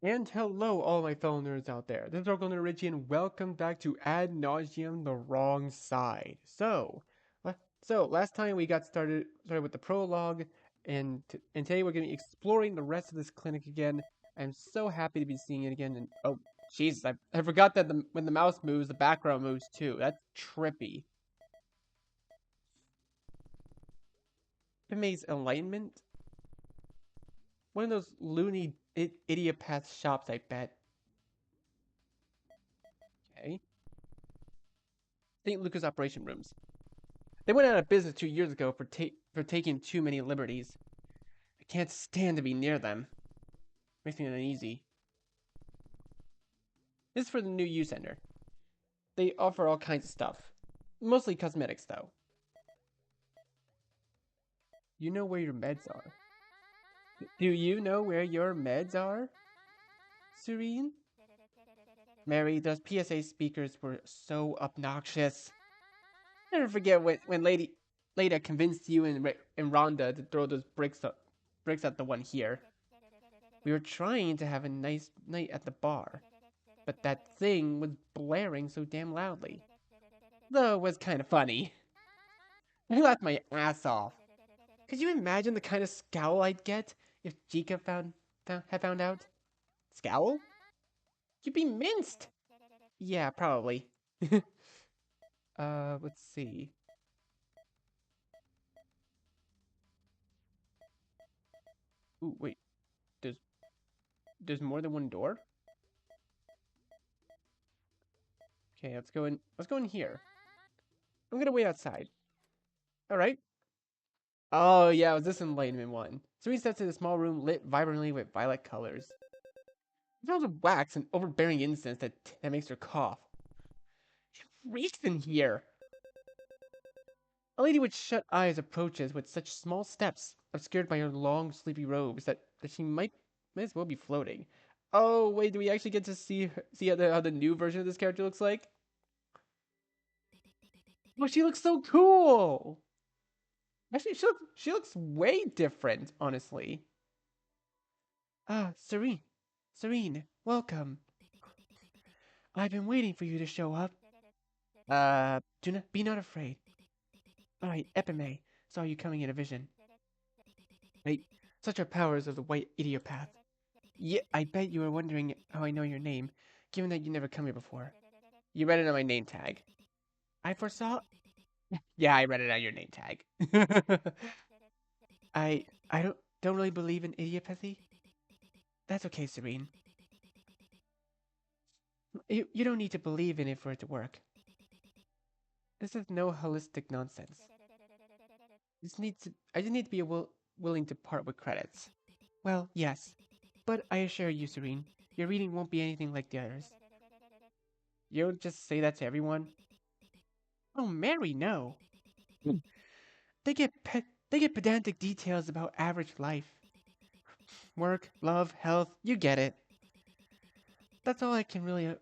And hello, all my fellow nerds out there. This is Orko Richie, and welcome back to Ad Nauseum: The Wrong Side. So last time we got started with the prologue, and today we're going to be exploring the rest of this clinic again. I'm so happy to be seeing it again. And oh, Jesus, I forgot that when the mouse moves, the background moves too. That's trippy. Maze Enlightenment, one of those loony idiopath shops, I bet. Okay. St. Lucas operation rooms. They went out of business 2 years ago for taking too many liberties. I can't stand to be near them. Makes me uneasy. This is for the new youth center. They offer all kinds of stuff. Mostly cosmetics, though. You know where your meds are. Do you know where your meds are? Serene? Mary, those PSA speakers were so obnoxious. I never forget when Leda convinced you and Rhonda to throw those bricks at the one here. We were trying to have a nice night at the bar, but that thing was blaring so damn loudly. Though it was kind of funny. I laughed my ass off. Could you imagine the kind of scowl I'd get if Jika had found out? Scowl? You'd be minced! Yeah, probably. Let's see. Ooh, wait. There's there's more than one door? Okay, let's go in here. I'm gonna wait outside. Alright. Oh yeah, it was this enlightenment one. So he steps in a small room lit vibrantly with violet colors. It smells of wax and overbearing incense that makes her cough. It reeks in here. A lady with shut eyes approaches with such small steps, obscured by her long, sleepy robes, that she might as well be floating. Oh wait, do we actually get to see how the new version of this character looks like? Oh, she looks so cool. Actually, she looks way different, honestly. Ah, Serene, welcome. I've been waiting for you to show up. Be not afraid. I, Epime, saw you coming in a vision. Right, such are powers of the white idiopath. Yeah, I bet you were wondering how I know your name, given that you never come here before. You read it on my name tag. I foresaw. Yeah, I read it on your name tag. I don't really believe in idiopathy. That's okay, Serene. You don't need to believe in it for it to work. This is no holistic nonsense. I just need to be willing to part with credits. Well, yes, but I assure you, Serene, your reading won't be anything like the others. You don't just say that to everyone. Oh, Mary, no. Hmm. They get pedantic details about average life, work, love, health. You get it. That's all I can really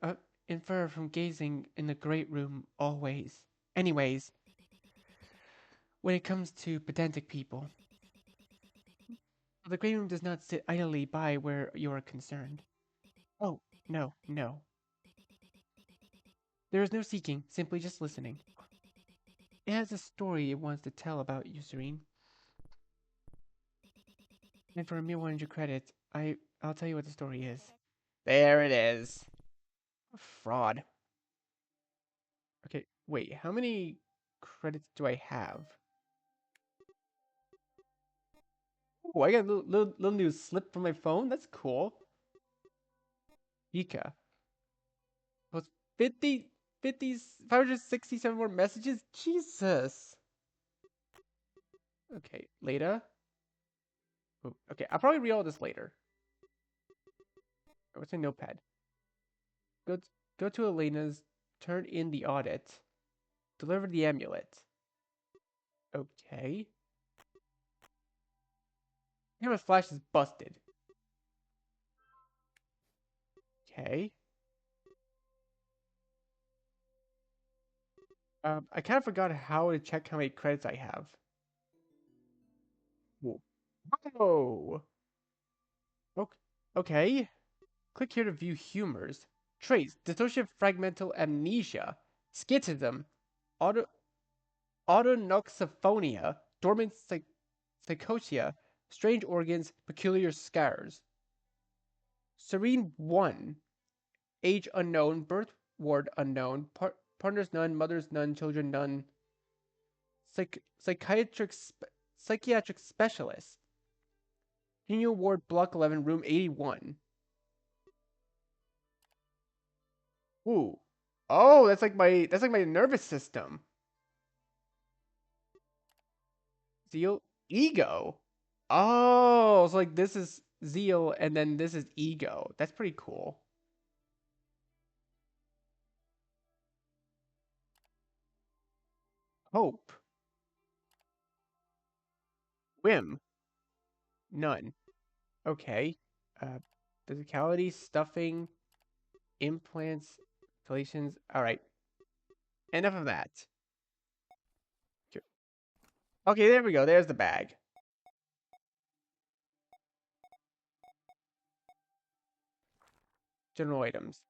infer from gazing in the great room always. Anyways, when it comes to pedantic people, the great room does not sit idly by where you are concerned. Oh, no. There is no seeking, simply just listening. It has a story it wants to tell about you, Serene. And for a mere 100 credits, I'll tell you what the story is. There it is. Fraud. Okay, wait, how many credits do I have? Oh, I got a little new slip from my phone? That's cool. Ika. Was 50, 50, 567 more messages? Jesus. Okay, later. Oh, okay, I'll probably read all this later. What's my notepad? Go, go to Elena's, turn in the audit, deliver the amulet. Okay. Camera flash is busted. Okay. I kind of forgot how to check how many credits I have. Whoa. Whoa. Okay. Click here to view humors. Traits: dissociative fragmental amnesia, schism, auto autonoxophonia, dormant psychosia, strange organs, peculiar scars. Serene 1. Age unknown, birth ward unknown, partners none, mothers none, children none. Psychiatric specialist. Union Ward, Block 11, Room 81. Ooh. Oh, that's like my nervous system. Zeal, ego. Oh, so like this is zeal and then this is ego. That's pretty cool. Hope. Whim. None. Okay. Uh, physicality, stuffing, implants, affiliations. All right. Enough of that. Okay, there we go. There's the bag. General items.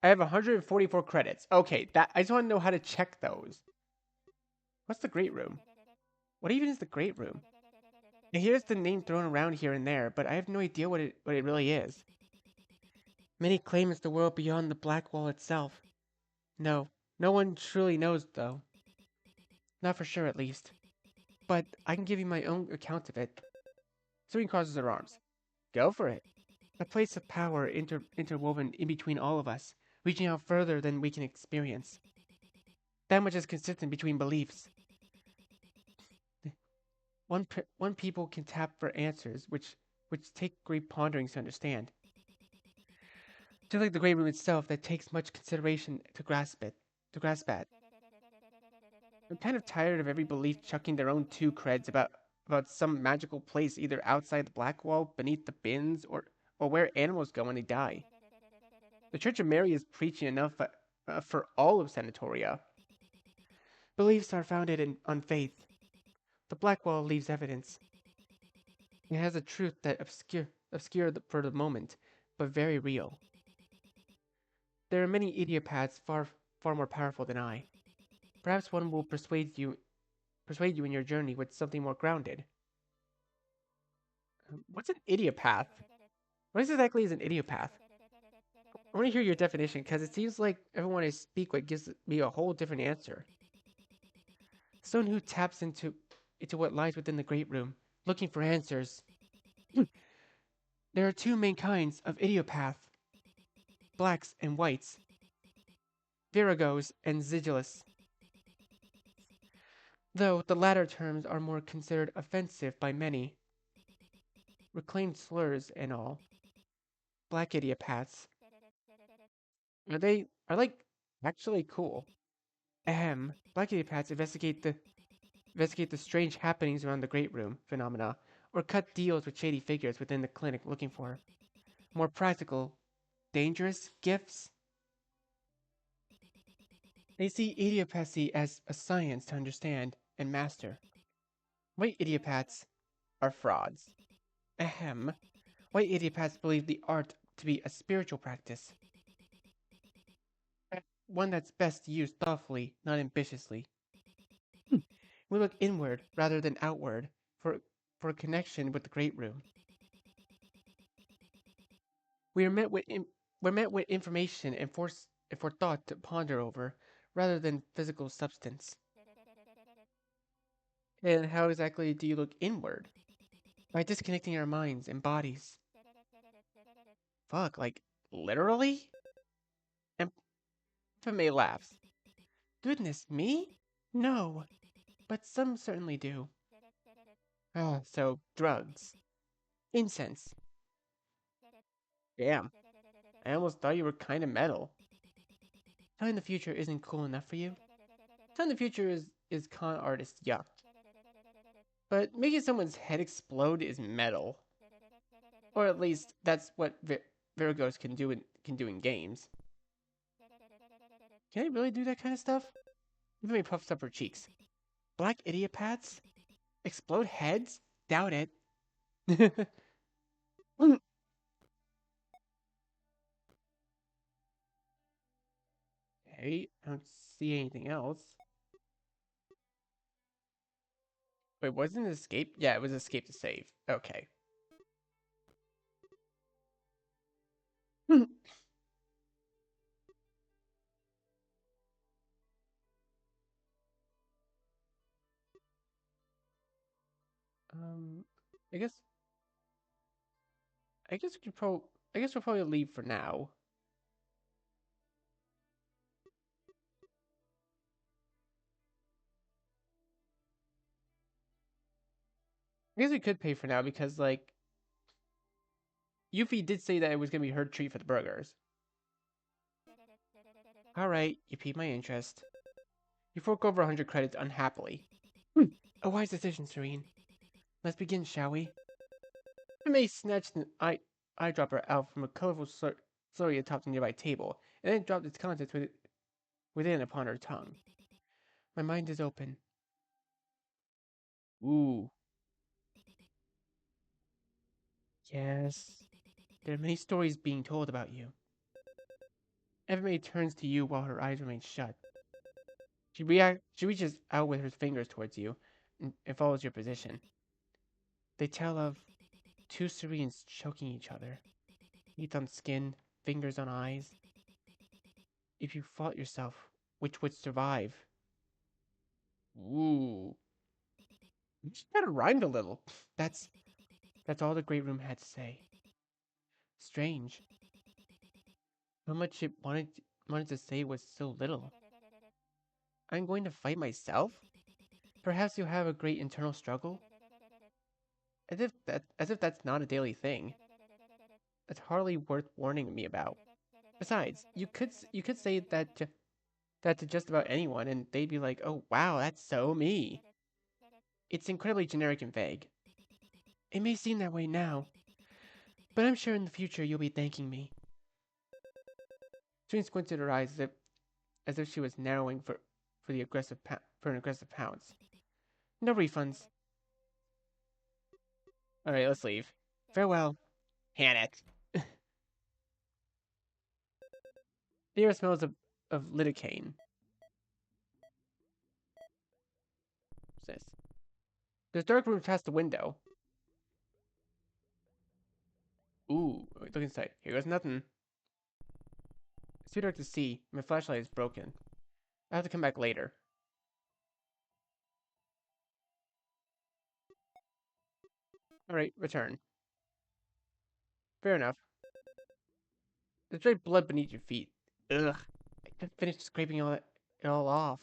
I have 144 credits. Okay, that I just want to know how to check those. What's the great room? What even is the great room? I hear the name thrown around here and there, but I have no idea what it really is. Many claim it's the world beyond the black wall itself. No, no one truly knows, though. Not for sure, at least. But I can give you my own account of it. Serene crosses her arms. Go for it. A place of power interwoven in between all of us, reaching out further than we can experience. That much is consistent between beliefs. One people can tap for answers, which take great ponderings to understand. Just like the great room itself, that takes much consideration to grasp at. I'm kind of tired of every belief chucking their own two creds about some magical place either outside the black wall, beneath the bins, or where animals go when they die. The Church of Mary is preaching enough for all of Sanatoria. Beliefs are founded on faith. The black wall leaves evidence. It has a truth that obscure for the moment, but very real. There are many idiopaths far more powerful than I. Perhaps one will persuade you in your journey with something more grounded. What's an idiopath? What exactly is an idiopath? I want to hear your definition because it seems like everyone I speak with gives me a whole different answer. Someone who taps into what lies within the great room, looking for answers. There are two main kinds of idiopath: blacks and whites, viragos and zigilis. Though the latter terms are more considered offensive by many. Reclaimed slurs and all. Black idiopaths. Are like actually cool. Ahem. Black idiopaths investigate the strange happenings around the great room phenomena, or cut deals with shady figures within the clinic looking for more practical, dangerous gifts. They see idiopathy as a science to understand and master. White idiopaths are frauds. Ahem. White idiopaths believe the art to be a spiritual practice. One that's best used thoughtfully, not ambitiously. We look inward rather than outward for a connection with the great room. We are we're met with information and for thought to ponder over, rather than physical substance. And how exactly do you look inward? By disconnecting our minds and bodies. Fuck, like literally? And Fame laughs. Goodness me? No, but some certainly do. Ah, so drugs, incense. Damn, I almost thought you were kind of metal. Telling the future isn't cool enough for you? Telling the future is con artist yuck. But making someone's head explode is metal. Or at least that's what Virgos can do in games. Can they really do that kind of stuff? Even me puffs up her cheeks. Black idiopaths? Explode heads? Doubt it. Okay, I don't see anything else. Wait, wasn't it escape? Yeah, it was escape to save. Okay. Um, I guess I guess we could pro I guess we'll probably leave for now. I guess we could pay for now because like Yuffie did say that it was gonna be her treat for the burgers. Alright, you piqued my interest. You fork over 100 credits unhappily. A wise decision, Serene. Let's begin, shall we? May snatched an eyedropper out from a colorful slurry atop the nearby table, and then dropped its contents within upon her tongue. My mind is open. Ooh, yes. There are many stories being told about you. Everybody turns to you while her eyes remain shut. She reaches out with her fingers towards you and follows your position. They tell of two Serenes choking each other. Teeth on skin, fingers on eyes. If you fought yourself, which would survive? Ooh. She kind of rhymed a little. That's all the great room had to say. Strange. How much it wanted to say was so little. I'm going to fight myself? Perhaps you have a great internal struggle? As if that's not a daily thing. That's hardly worth warning me about. Besides, you could say that to just about anyone, and they'd be like, "Oh wow, that's so me." It's incredibly generic and vague. It may seem that way now, but I'm sure in the future you'll be thanking me. Jane squinted her eyes as if she was narrowing for an aggressive pounce. No refunds. All right, let's leave. Farewell, Hannah. The air smells of lidocaine. What's this? There's dark rooms past the window. Ooh, look inside. Here goes nothing. It's too dark to see. My flashlight is broken. I have to come back later. Alright, return. Fair enough. There's dried blood beneath your feet. Ugh. I just finished scraping it all off.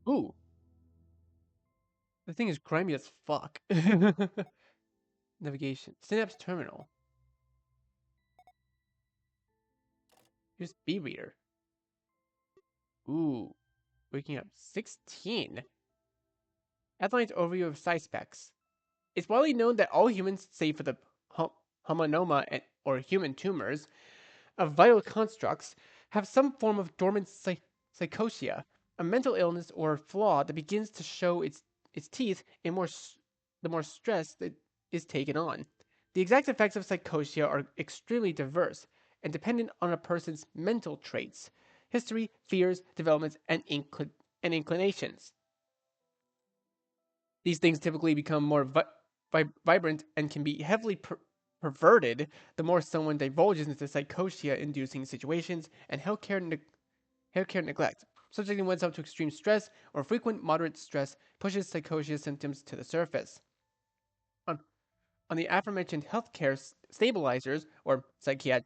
Ooh. The thing is grimy as fuck. Navigation. Synapse terminal. USB reader. Ooh. Waking up. 16. Atheline's overview of psi specs. It's widely known that all humans, save for the homonoma or human tumors, of vital constructs, have some form of dormant psychosia, a mental illness or flaw that begins to show its teeth the more stress that is taken on. The exact effects of psychosia are extremely diverse and dependent on a person's mental traits, history, fears, developments, and inclinations. These things typically become more vibrant and can be heavily perverted the more someone divulges into psychosia-inducing situations and healthcare neglect. Subjecting oneself to extreme stress or frequent moderate stress pushes psychosia symptoms to the surface. On, on the aforementioned healthcare stabilizers or psychiatric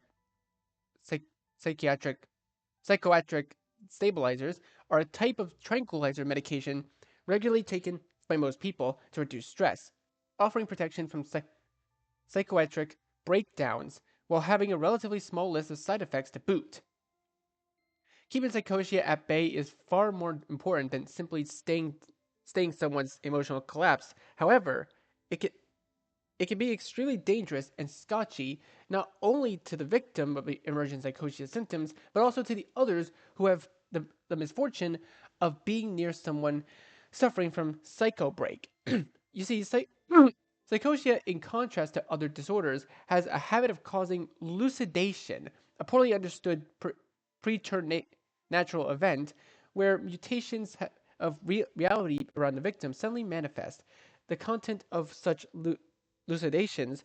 psychoatric stabilizers are a type of tranquilizer medication regularly taken by most people to reduce stress, offering protection from psychoatric breakdowns while having a relatively small list of side effects to boot. Keeping psychosia at bay is far more important than simply staying someone's emotional collapse. However, it can it can be extremely dangerous and scotchy not only to the victim of the emergent psychosia symptoms, but also to the others who have the misfortune of being near someone suffering from psycho break. You see, Psychosia, in contrast to other disorders, has a habit of causing lucidation, a poorly understood preternatural event where mutations of reality around the victim suddenly manifest. The content of such lucidations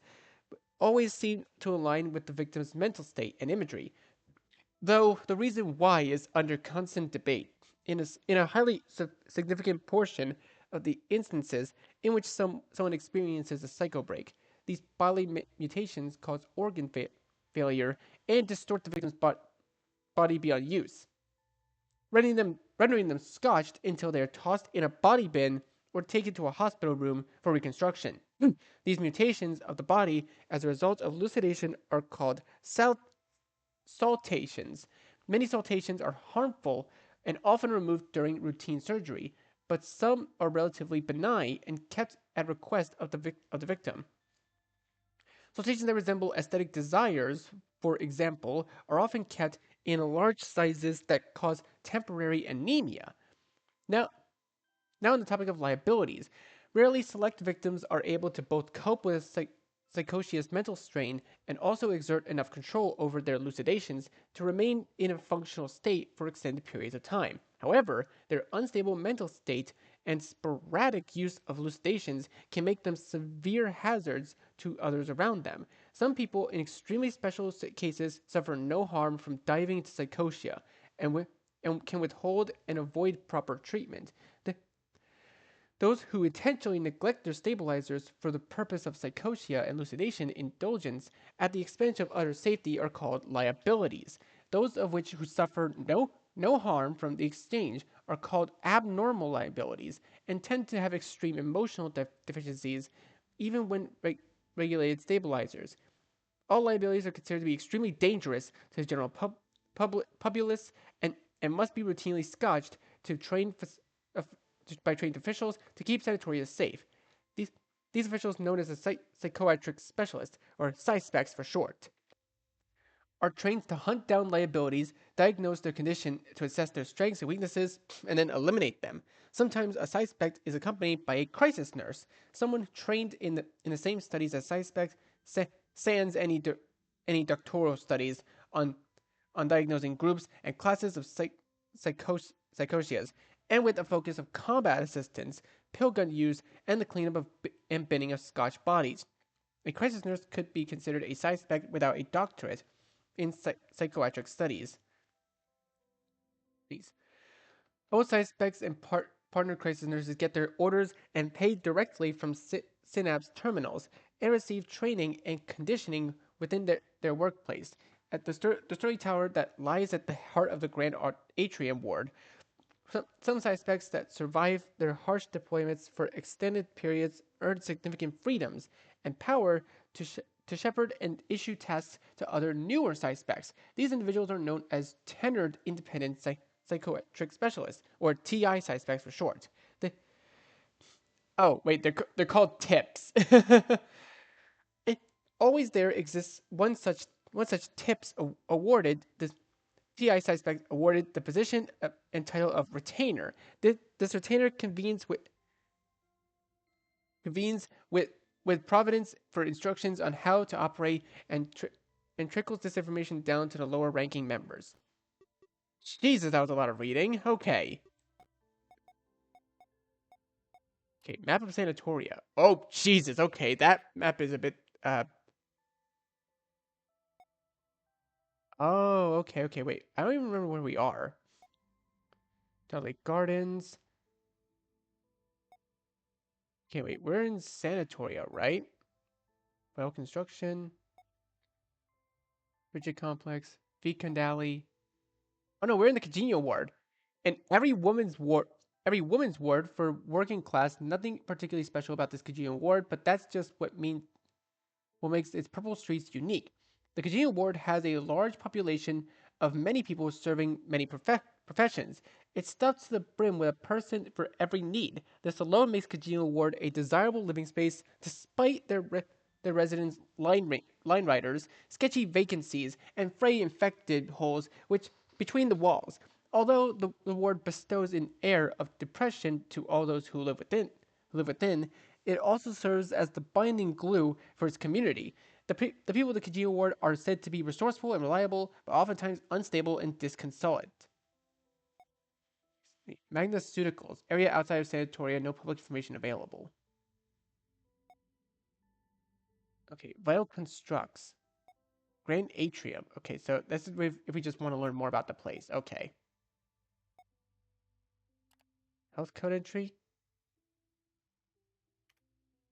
always seem to align with the victim's mental state and imagery, though the reason why is under constant debate. In a highly significant portion of the instances in which someone experiences a psycho break, these bodily mutations cause organ failure and distort the victim's body beyond use, rendering them scotched until they are tossed in a body bin or taken to a hospital room for reconstruction. These mutations of the body as a result of lucidation are called saltations. Many saltations are harmful and often removed during routine surgery, but some are relatively benign and kept at request of the victim. Saltations that resemble aesthetic desires, for example, are often kept in large sizes that cause temporary anemia. Now, now on the topic of liabilities, rarely select victims are able to both cope with psychosia's mental strain and also exert enough control over their elucidations to remain in a functional state for extended periods of time. However, their unstable mental state and sporadic use of elucidations can make them severe hazards to others around them. Some people, in extremely special cases, suffer no harm from diving into psychosia and can withhold and avoid proper treatment. Those who intentionally neglect their stabilizers for the purpose of psychosia and lucidation indulgence at the expense of utter safety are called liabilities. Those of which who suffer no harm from the exchange are called abnormal liabilities and tend to have extreme emotional deficiencies even when regulated stabilizers. All liabilities are considered to be extremely dangerous to the general populace and must be routinely scotched to by trained officials to keep sanatoriums safe. These, these officials, known as a psychiatric specialist, or psyspecs for short, are trained to hunt down liabilities, diagnose their condition to assess their strengths and weaknesses, and then eliminate them. Sometimes a suspect is accompanied by a crisis nurse, someone trained in the same studies as suspects, sans any doctoral studies on diagnosing groups and classes of psychosias, and with a focus of combat assistance, pill gun use, and the cleanup and binning of Scotch bodies. A crisis nurse could be considered a suspect without a doctorate in psychiatric studies. Please. Both suspects and partner crisis nurses get their orders and paid directly from synapse terminals and receive training and conditioning within their workplace. At the story tower that lies at the heart of the Grand Atrium Ward, some suspects that survive their harsh deployments for extended periods earn significant freedoms and power to shepherd and issue tasks to other newer suspects. These individuals are known as tenured independent psychiatric specialists, or TI suspects for short. Oh, wait, they're called TIPS. it, Always there exists one such TIPS awarded. This TI suspect awarded the position and title of retainer. This retainer convenes with Providence for instructions on how to operate and trickles this information down to the lower ranking members. Jesus, that was a lot of reading. Okay. Okay, map of Sanatoria. Oh, Jesus. Okay, that map is a bit, oh, okay, wait. I don't even remember where we are. Dudley Gardens. Okay, wait, we're in Sanatoria, right? Well construction. Rigid complex. Vicondali. Oh no, we're in the congenial ward. And every woman's ward for working class, nothing particularly special about this congenial ward, but that's just what makes its purple streets unique. The congenial ward has a large population of many people serving many professions. It's stuffed to the brim with a person for every need. This alone makes congenial ward a desirable living space, despite their residents' line riders, sketchy vacancies, and fray infected holes which between the walls. Although the ward bestows an air of depression to all those who live within, It also serves as the binding glue for its community. The people of the Kajio ward are said to be resourceful and reliable, but oftentimes unstable and disconsolate. Magnaceuticals, area outside of Sanatoria, no public information available. Okay, vital constructs. Grand atrium. Okay, so this is if we just want to learn more about the place. Okay. Health code entry.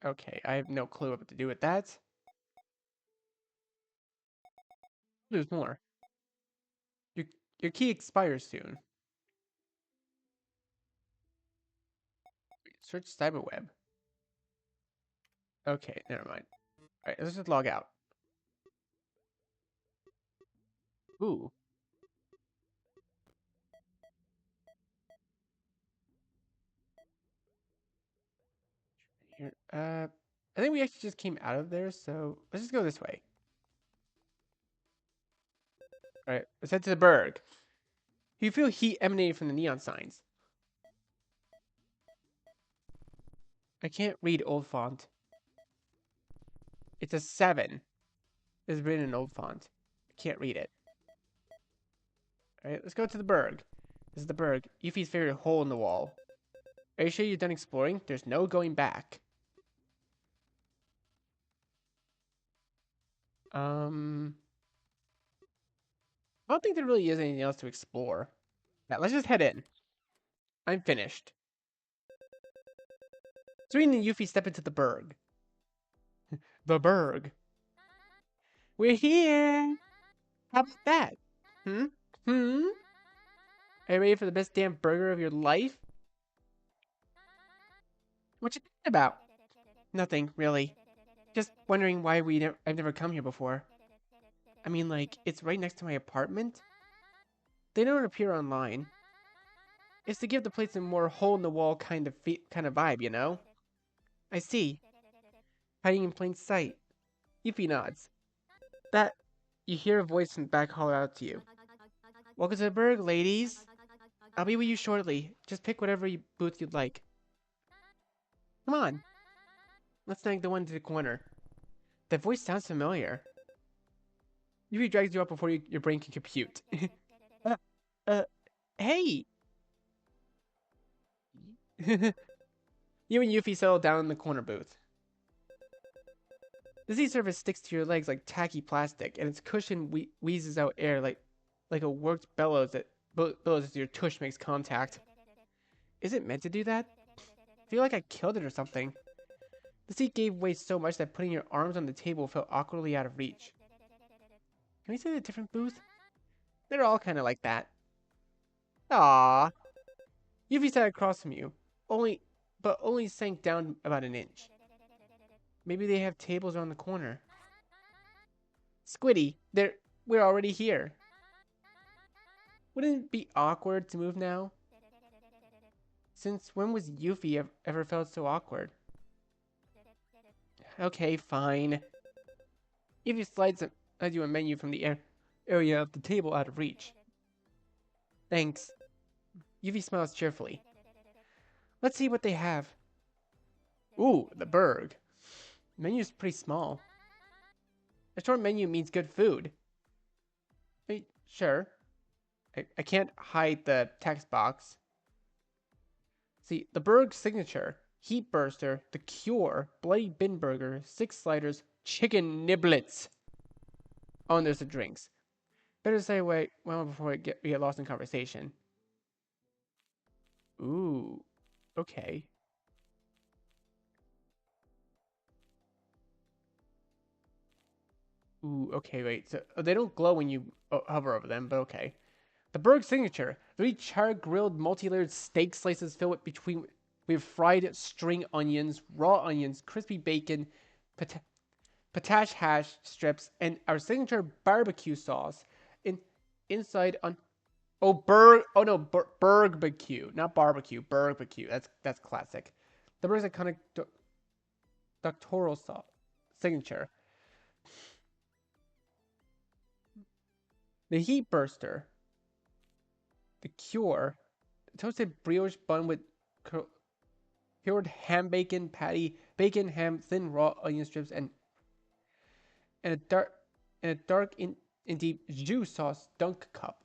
Okay, I have no clue what to do with that. There's more. Your, your key expires soon. Search cyberweb. Okay, never mind. Alright, let's just log out. Ooh. Here, I think we actually just came out of there, so let's just go this way. Alright, let's head to the Burg. You feel heat emanating from the neon signs. I can't read old font. It's a 7. It's written in old font. I can't read it. Alright, let's go to the Burg. This is the Burg. Yuffie's favorite hole in the wall. Are you sure you're done exploring? There's no going back. I don't think there really is anything else to explore. Yeah, let's just head in. I'm finished. Serena and Yuffie step into the Burg. The Burg. We're here! How about that? Hmm? Hmm? Are you ready for the best damn burger of your life? What you thinking about? Nothing, really. Just wondering why I've never come here before. I mean, like, it's right next to my apartment. They don't appear online. It's to give the place a more hole-in-the-wall kind of vibe, you know? I see. Hiding in plain sight. Yuffie nods. That, you hear a voice from the back hall out to you. Welcome to the Burg, ladies. I'll be with you shortly. Just pick whatever booth you'd like. Come on. Let's snag the one to the corner. That voice sounds familiar. Yuffie drags you up before your brain can compute. uh, uh, hey! You and Yuffie settle down in the corner booth. The Z surface sticks to your legs like tacky plastic, and its cushion wheezes out air like a worked bellows that bellows as your tush makes contact. Is it meant to do that? I feel like I killed it or something. The seat gave way so much that putting your arms on the table felt awkwardly out of reach. Can we sit at a different booth? They're all kind of like that. Aww. Yuffie sat across from you, but only sank down about an inch. Maybe they have tables around the corner. Squiddy, we're already here. Wouldn't it be awkward to move now? Since when was Yuffie ever felt so awkward? Okay, fine. Yuffie slides you a menu from the area of the table out of reach. Thanks. Yuffie smiles cheerfully. Let's see what they have. Ooh, the Burg. The menu's pretty small. A short menu means good food. Sure. I can't hide the text box. See, the Burg signature, Heat Burster, the Cure, Bloody Bin Burger, 6 sliders, chicken niblets. Oh, and there's the drinks. Better say wait well before we get lost in conversation. Ooh, okay. Ooh, okay, wait. So they don't glow when you hover over them, but okay. The Burg signature: 3 char-grilled, multi-layered steak slices filled with fried string onions, raw onions, crispy bacon, potash hash strips, and our signature barbecue sauce. Inside on Burgbecue, not barbecue, Burgbecue. That's classic. The Burg's iconic doctoral sauce signature. The Heat Burster, the Cure, toasted brioche bun with cured ham bacon patty, bacon, ham, thin raw onion strips, and a dark and deep jus sauce dunk cup.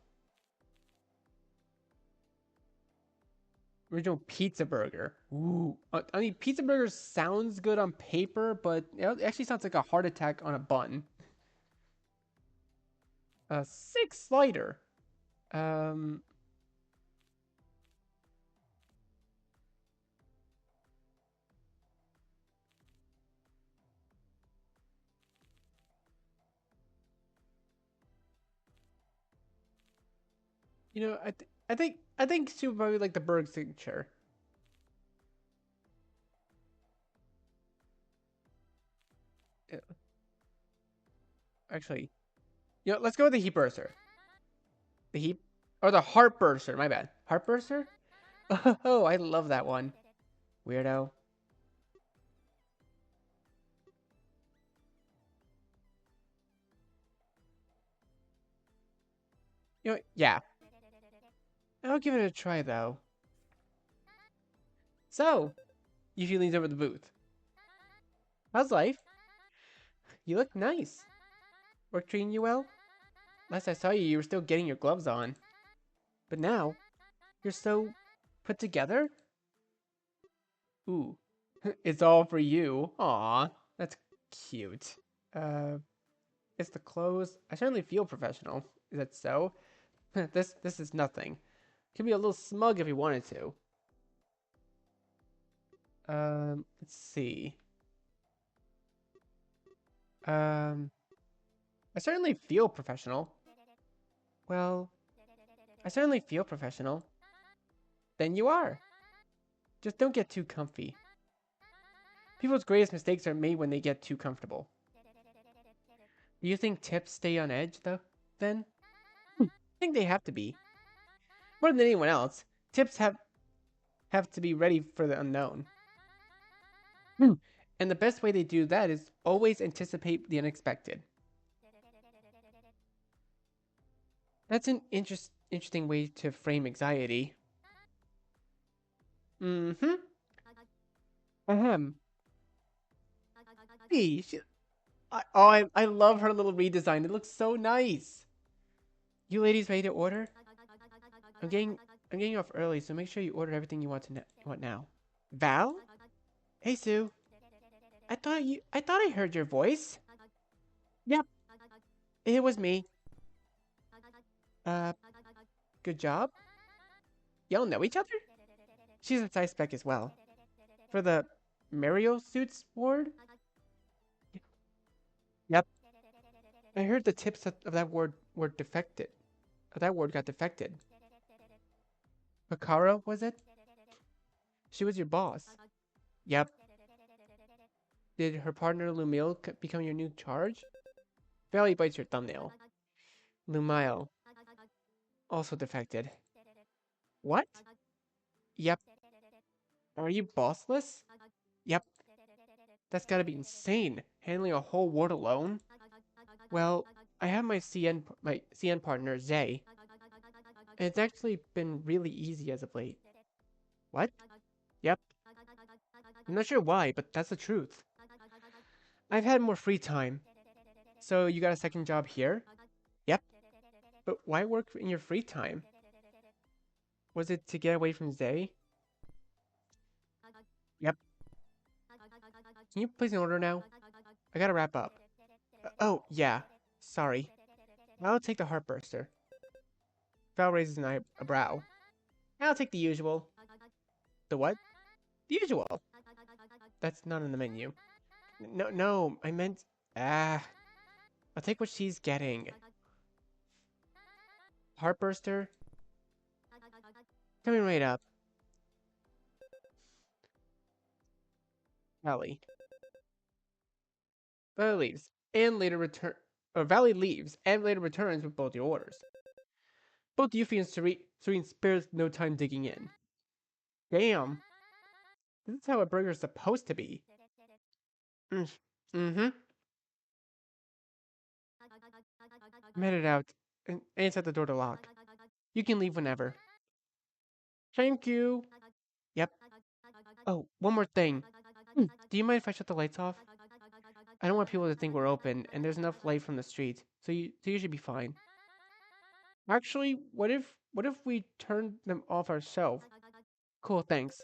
Original pizza burger. Ooh, I mean, pizza burger sounds good on paper, but it actually sounds like a heart attack on a bun. A six slider. Um, I think she would probably like the Burg signature. Uh, Actually, let's go with the heat burster. The heat or the heart burster. My bad. Heart burster. Oh, I love that one. Weirdo. Yeah. I'll give it a try though. So, Yuffie leans over the booth. How's life? You look nice. Work treating you well? Last I saw you, you were still getting your gloves on. But now, you're so put together? Ooh. It's all for you. Aw, that's cute. Uh, it's the clothes. I certainly feel professional. Is that so? This is nothing. Could be a little smug if he wanted to. Let's see. Um, I certainly feel professional. Well, I certainly feel professional. Then you are. Just don't get too comfy. People's greatest mistakes are made when they get too comfortable. Do you think tips stay on edge, though, then? I think they have to be. More than anyone else, tips have to be ready for the unknown. And the best way they do that is always anticipate the unexpected. That's an interesting way to frame anxiety. Mm-hmm. Ahem. Hey, I love her little redesign. It looks so nice. You ladies ready to order? I'm getting I'm getting off early, so make sure you order everything you want now. Val? Hey Sue. I thought I heard your voice. Yep, it was me. Uh, good job. Y'all know each other? She's a size spec as well. For the Mario suits ward? Yep. I heard the tips of that ward were defected. That ward got defected. Hikaru, was it? She was your boss. Yep. Did her partner Lumil become your new charge? Valley bites your thumbnail. Lumile also defected. What? Yep. Are you bossless? Yep. That's gotta be insane. Handling a whole ward alone? Well, I have my CN partner, Zay. And it's actually been really easy as of late. What? Yep. I'm not sure why, but that's the truth. I've had more free time. So you got a second job here? Yep. But why work in your free time? Was it to get away from Zay? Yep. Can you place an order now? I gotta wrap up. Oh, yeah. Sorry. I'll take the heartburster. Val raises an eyebrow. I'll take the usual. The what? The usual. That's not in the menu. No, I meant... Ah. I'll take what she's getting. Heartburster? Coming right up. Valley. Valley leaves. And later return... Or Valley leaves and later returns with both your orders. Both Yuffie and Serene spares no time digging in. Damn. This is how a burger's supposed to be. Mm-hmm. I'm headed out. And it's at the door to lock. You can leave whenever. Thank you. Yep. Oh, one more thing. Do you mind if I shut the lights off? I don't want people to think we're open, and there's enough light from the street, so you should be fine. Actually, what if we turn them off ourselves? Cool, thanks.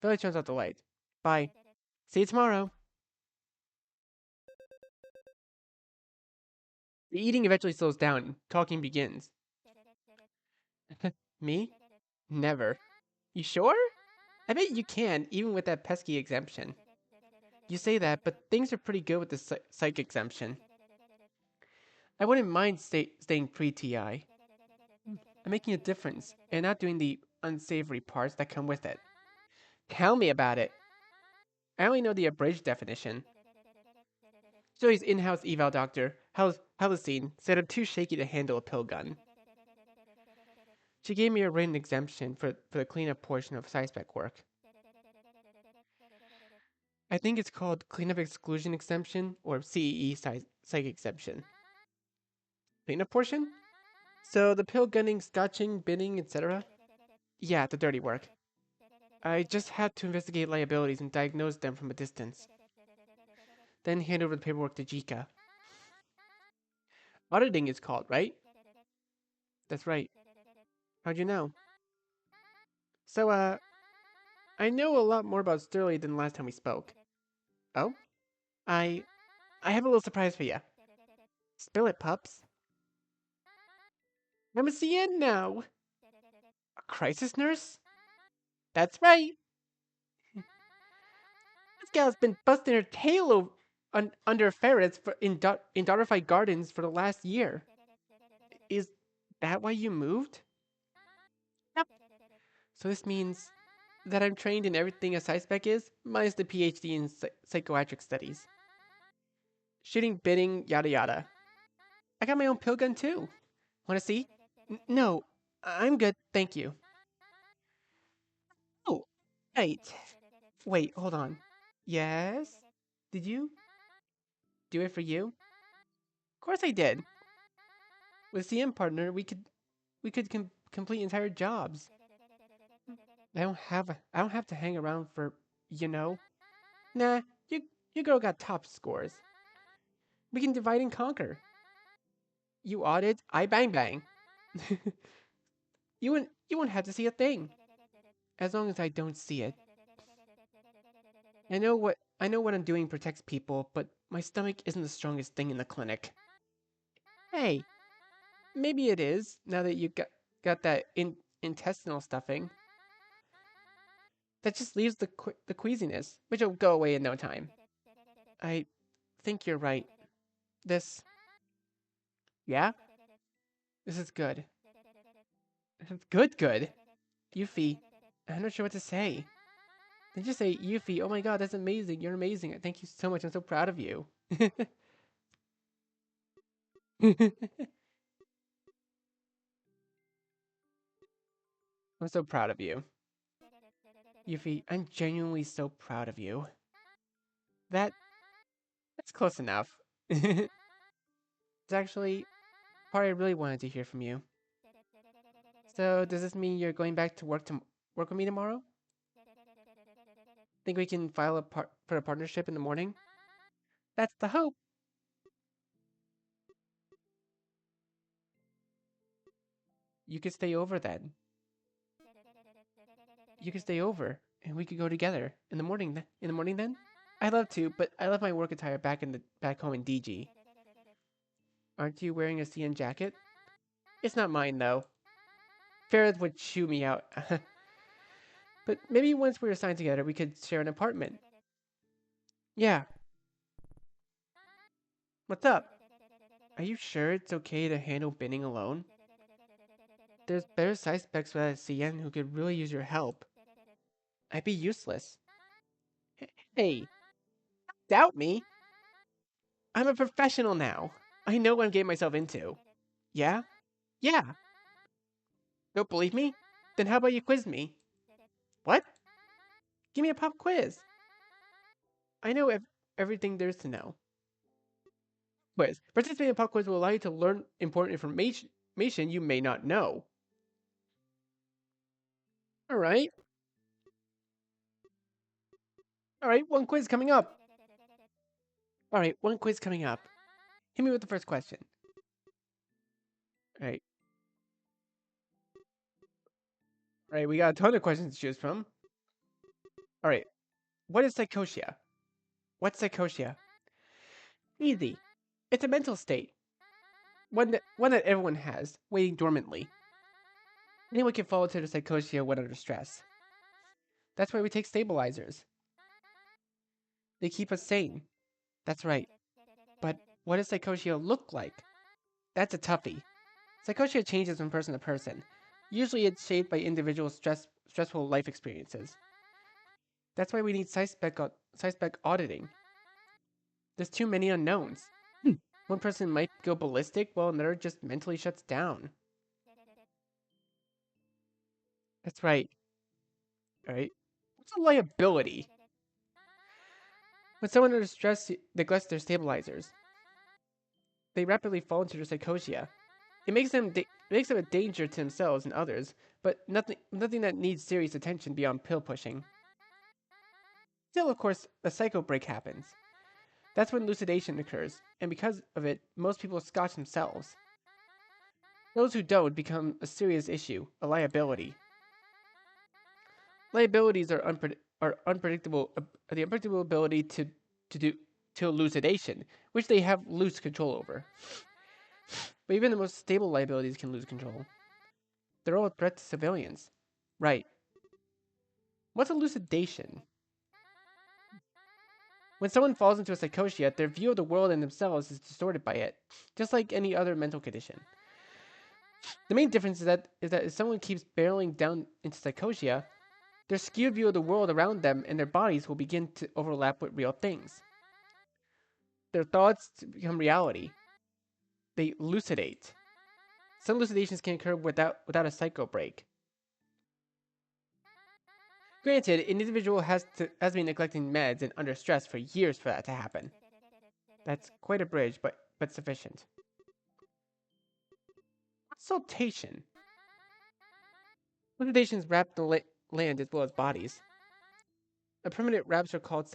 Billy turns off the light. Bye. See you tomorrow. The eating eventually slows down. Talking begins. Me? Never. You sure? I bet you can, even with that pesky exemption. You say that, but things are pretty good with the psych exemption. I wouldn't mind staying pre-TI. I'm making a difference, and not doing the unsavory parts that come with it. Tell me about it. I only know the abridged definition. Joey's in-house eval doctor, Hallucine, said I'm too shaky to handle a pill gun. She gave me a written exemption for the cleanup portion of sci-spec work. I think it's called Cleanup Exclusion Exemption, or CEE Psych Exemption. Cleanup portion? So the pill gunning, scotching, binning, etc.? Yeah, the dirty work. I just had to investigate liabilities and diagnose them from a distance. Then hand over the paperwork to Jika. Auditing is called, right? That's right. How'd you know? So, I know a lot more about Sterling than last time we spoke. Oh? I have a little surprise for you. Spill it, pups. I'm a CN now. A crisis nurse? That's right. This gal's been busting her tail under ferrets in Daughterfight Gardens for the last year. Is that why you moved? Yep. So this means that I'm trained in everything a spec is, minus the PhD in psychiatric studies. Shooting, bidding, yada yada. I got my own pill gun too. Wanna see? No, I'm good, thank you. Oh, right. Wait, hold on. Yes? Did you do it for you? Of course I did. With CM partner, we could complete entire jobs. I don't have to hang around for, you know. Nah, you girl got top scores. We can divide and conquer. You audit, I bang bang. You won't have to see a thing. As long as I don't see it. I know what I'm doing protects people, but my stomach isn't the strongest thing in the clinic. Hey, maybe it is, now that you got that intestinal stuffing. That just leaves the queasiness, which will go away in no time. I think you're right. This, yeah? This is good. Good. Yuffie, I'm not sure what to say. Then just say, Yuffie, oh my god, that's amazing. You're amazing. Thank you so much. I'm so proud of you. I'm so proud of you. Yuffie, I'm genuinely so proud of you. That's close enough. It's actually part I really wanted to hear from you. So, does this mean you're going back to work with me tomorrow? Think we can file for a partnership in the morning? That's the hope. You could stay over then. You could stay over, and we could go together in the morning. In the morning then? I'd love to, but I left my work attire back home in DG. Aren't you wearing a CN jacket? It's not mine though. Ferret would chew me out. But maybe once we're assigned together, we could share an apartment. Yeah. What's up? Are you sure it's okay to handle binning alone? There's better suspects at CN who could really use your help. I'd be useless. Hey, doubt me. I'm a professional now. I know what I'm getting myself into. Yeah? Yeah. Don't believe me? Then how about you quiz me? What? Give me a pop quiz. I know everything there's to know. Quiz. Participating in pop quiz will allow you to learn important information you may not know. All right. All right, one quiz coming up. All right, one quiz coming up. Hit me with the first question. All right. All right, we got a ton of questions to choose from. All right. What is psychosia? What's psychosia? Easy. It's a mental state. One that everyone has, waiting dormantly. Anyone can fall into the psychosia when under stress. That's why we take stabilizers. They keep us sane. That's right. But what does psychosia look like? That's a toughie. Psychosia changes from person to person. Usually it's shaped by individual stressful life experiences. That's why we need psyspec auditing. There's too many unknowns. One person might go ballistic while another just mentally shuts down. That's right. All right. What's a liability? When someone under stress neglects their stabilizers, they rapidly fall into their psychosia. It makes them a danger to themselves and others, but nothing that needs serious attention beyond pill pushing. Still, of course, a psycho break happens. That's when lucidation occurs, and because of it, most people scotch themselves. Those who don't become a serious issue, a liability. Liabilities are unpredictable, the unpredictable ability to do to elucidation, which they have loose control over. But even the most stable liabilities can lose control. They're all a threat to civilians. Right. What's elucidation? When someone falls into a psychosia, their view of the world and themselves is distorted by it, just like any other mental condition. The main difference is that if someone keeps barreling down into psychosia, their skewed view of the world around them and their bodies will begin to overlap with real things. Their thoughts become reality. They elucidate. Some elucidations can occur without a psycho break. Granted, an individual has been neglecting meds and under stress for years for that to happen. That's quite a bridge, but sufficient. What's saltation? Elucidations wrap the land as well as bodies. The permanent wraps are called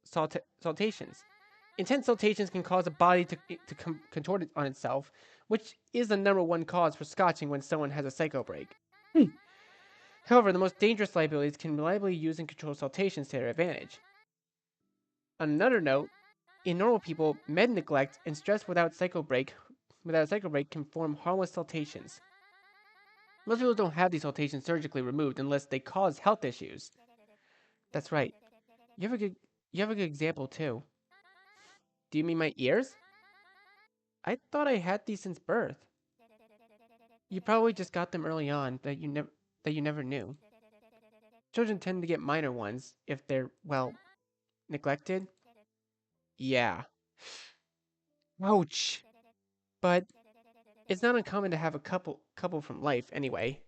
saltations. Intense saltations can cause a body to contort on itself, which is the number one cause for scotching when someone has a psycho break. However, the most dangerous liabilities can reliably use and control saltations to their advantage. On another note, in normal people, med neglect and stress without a psycho break can form harmless saltations. Most people don't have these saltations surgically removed unless they cause health issues. That's right. You have a good example too. Do you mean my ears? I thought I had these since birth. You probably just got them early on that you never knew. Children tend to get minor ones if they're, well, neglected. Yeah. Ouch. But it's not uncommon to have a couple from life anyway.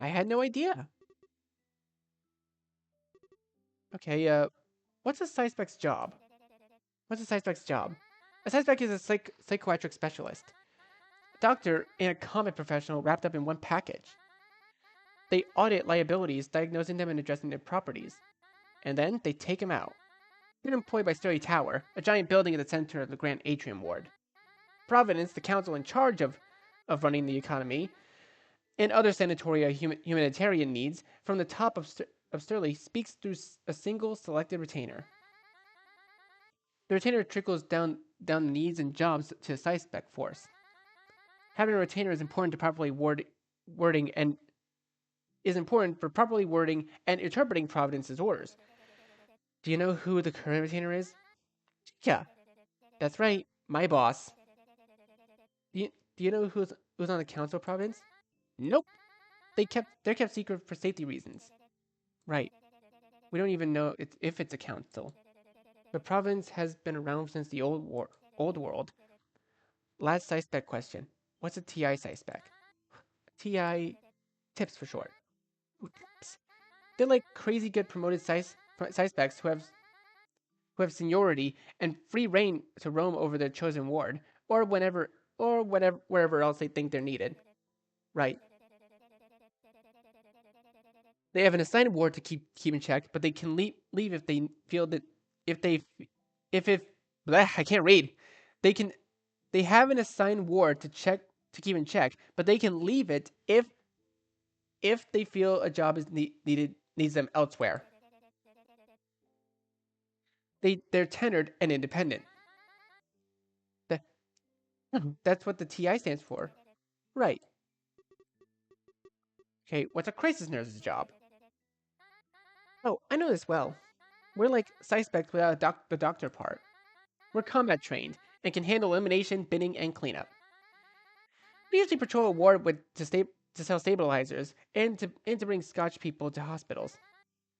I had no idea. Okay, what's a psyspec's job? What's a psyspec's job? A psyspec is a psychiatric specialist. A doctor and a common professional wrapped up in one package. They audit liabilities, diagnosing them and addressing their properties. And then they take them out. They're employed by Sterry Tower, a giant building at the center of the Grand Atrium Ward. Providence, the council in charge of running the economy, and other sanitary humanitarian needs from the top of Stirling speaks through a single selected retainer. The retainer trickles down the needs and jobs to the suspect force. Having a retainer is important to properly wording and is important for properly wording and interpreting Providence's orders. Do you know who the current retainer is? Yeah, that's right, my boss. Do you know who's on the council of Providence? Nope. They're kept secret for safety reasons. Right. We don't even know if it's a council. But Providence has been around since the old world. Last SciSpec question. What's a TI SciSpec? TI tips for short. Ooh, tips. They're like crazy good promoted SciSpecs who have seniority and free reign to roam over their chosen ward, or wherever else they think they're needed. Right. They have an assigned ward to keep in check, but they can leave if they feel that if they if bleh, I can't read. They have an assigned ward to keep in check, but they can leave it if they feel a job is needs them elsewhere. They're tenured and independent. That's what the TI stands for. Right. Okay, what's a crisis nurse's job? Oh, I know this well. We're like suspects without the doctor part. We're combat trained and can handle elimination, binning, and cleanup. We usually patrol a ward to sell stabilizers and to bring Scotch people to hospitals.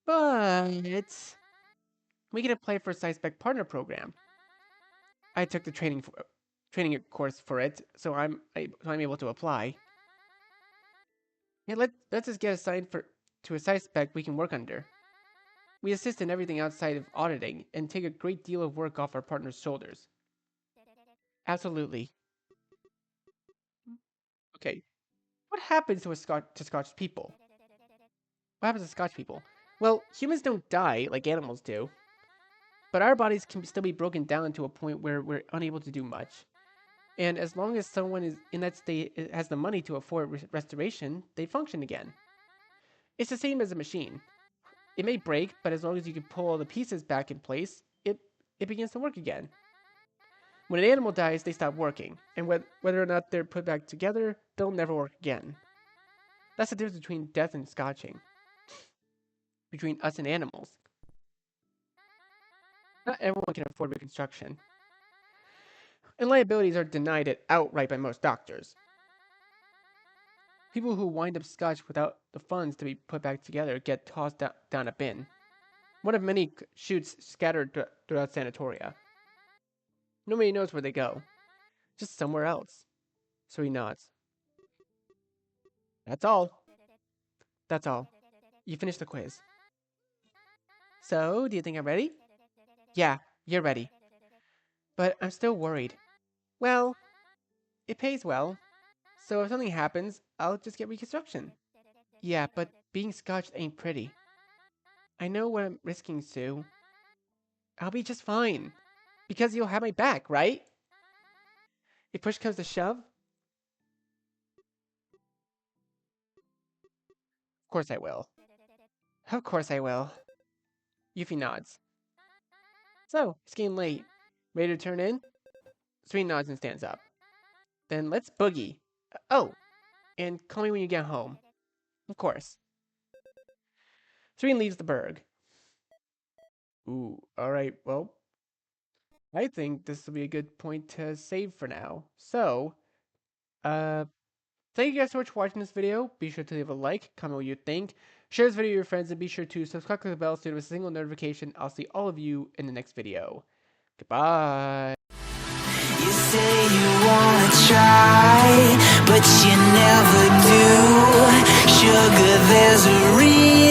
But we can apply for a suspect partner program. I took the training course for it, so I'm able to apply. Yeah, let's just get assigned to a suspect we can work under. We assist in everything outside of auditing and take a great deal of work off our partner's shoulders. Absolutely. Okay. What happens to Scotch people? What happens to Scotch people? Well, humans don't die like animals do, but our bodies can still be broken down to a point where we're unable to do much. And as long as someone is in that state has the money to afford restoration, they function again. It's the same as a machine. It may break, but as long as you can pull all the pieces back in place, it begins to work again. When an animal dies, they stop working, and whether or not they're put back together, they'll never work again. That's the difference between death and scotching. Between us and animals. Not everyone can afford reconstruction. And liabilities are denied it outright by most doctors. People who wind up scotched without the funds to be put back together get tossed down a bin. One of many chutes scattered throughout sanatoria. Nobody knows where they go. Just somewhere else. So he nods. That's all. That's all. You finished the quiz. So, do you think I'm ready? Yeah, you're ready. But I'm still worried. Well, it pays well. So if something happens, I'll just get reconstruction. Yeah, but being scotched ain't pretty. I know what I'm risking, Sue. I'll be just fine. Because you'll have my back, right? If push comes to shove? Of course I will. Of course I will. Yuffie nods. So, it's getting late. Ready to turn in? Serene nods and stands up. Then let's boogie. Oh, and call me when you get home. Of course. Serene leaves the Burg. Ooh, alright, well, I think this will be a good point to save for now. So, thank you guys so much for watching this video. Be sure to leave a like, comment what you think, share this video with your friends, and be sure to subscribe to the bell so you have a single notification. I'll see all of you in the next video. Goodbye. You say you wanna try, but you never do. Sugar, there's a reason.